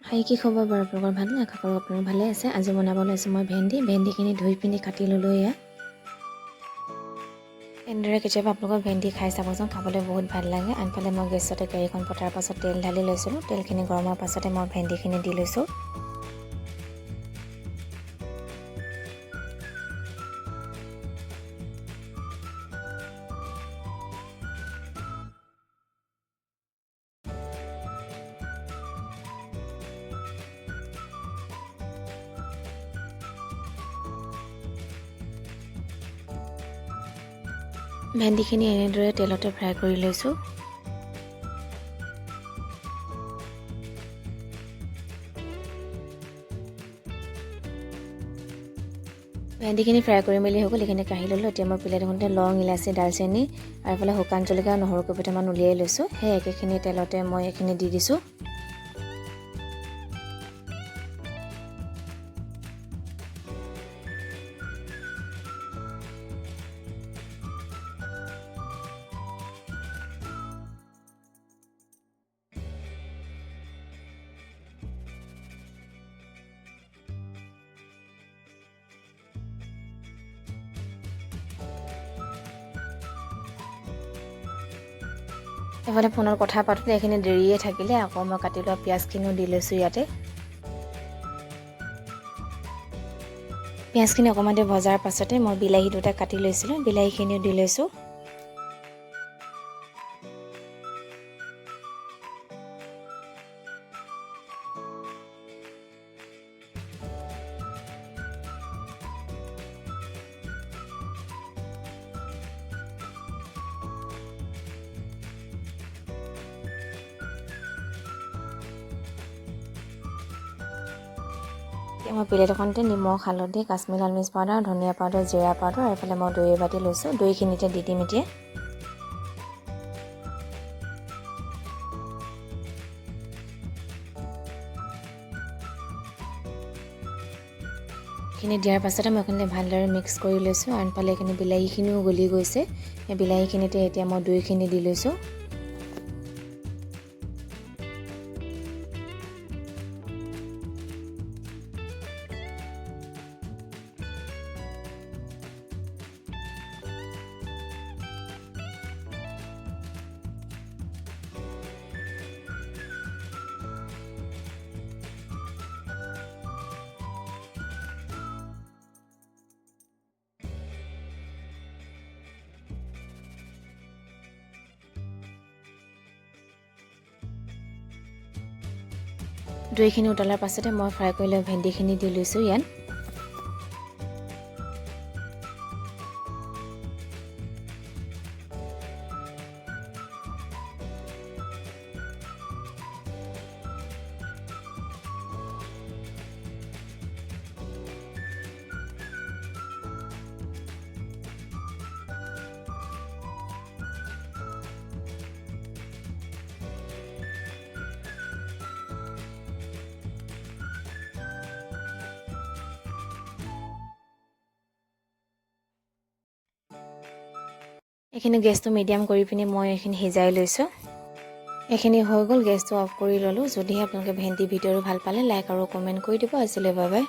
হাই কি খবৰ বাৰু আপোনালোকৰ ভালনে? আশা কৰোঁ আপোনালোক ভালে আছে। আজি বনাব লৈছোঁ মই ভেন্দিখিনি ধুই পিনি কাটি ল'লোঁ এয়া। এনেদৰে কেতিয়াবা আপোনালোকৰ ভেন্দি খাই চাবচোন, খাবলৈ বহুত ভাল লাগে। আনফালে মই গেছতে কেৰাহীখন পতাৰ পাছত তেল ঢালি লৈছিলোঁ। তেলখিনি গৰমৰ পাছতে মই ভেন্দিখিনি দি লৈছোঁ। ভেন্দিখিনি এনেদৰে তেলতে ফ্ৰাই কৰি লৈছোঁ। ভেন্দিখিনি ফ্ৰাই কৰি মেলি হৈ গ'ল, এইখিনি কাঢ়ি ল'লোঁ। এতিয়া মই প্লেট এখনতে লং, ইলাচি, দালচেনি আৰু এইফালে শুকান জলকীয়া, নহৰু কেইটামান উলিয়াই লৈছোঁ। সেই একেখিনি তেলতে মই এইখিনি দি দিছোঁ। এইফালে ফোনত কথা পাতোঁতে এইখিনি দেৰিয়ে থাকিলে, আকৌ মই কাটি লোৱা পিঁয়াজখিনিও দি লৈছোঁ ইয়াতে। পিঁয়াজখিনি অকণমান দেৰি ভজাৰ পাছতে মই বিলাহী দুটা কাটি লৈছিলোঁ, বিলাহীখিনিও দি লৈছোঁ। মই প্লেট এখনতে নিমখ, হালধি, কাশ্মীৰী লাল মিৰ্চ পাউডাৰ, ধনিয়া পাউডাৰ, জিৰা পাউডাৰ আৰু এইফালে মই দৈ এবাটি লৈছোঁ। দৈখিনিতে দি দিম এতিয়া। এইখিনি দিয়াৰ পাছতে মই এইখিনি ভালদৰে মিক্স কৰি লৈছোঁ। আনফালে এইখিনি বিলাহীখিনিও গলি গৈছে। সেই বিলাহীখিনিতে এতিয়া মই দৈখিনি দি লৈছোঁ। দৈখিনি উতলাৰ পাছতে মই ফ্ৰাই কৰি লোৱা ভেন্দিখিনি দি লৈছোঁ ইয়াত। এইখিনি গেছটো মিডিয়াম কৰি পিনি মই এইখিনি সিজাই লৈছোঁ। এইখিনি হৈ গ'ল, গেছটো অফ কৰি ল'লোঁ। যদিহে আপোনালোকে ভেন্দি ভিডিঅ'টো ভাল পালে লাইক আৰু কমেণ্ট কৰি দিব। আজিলৈ বাই বাই।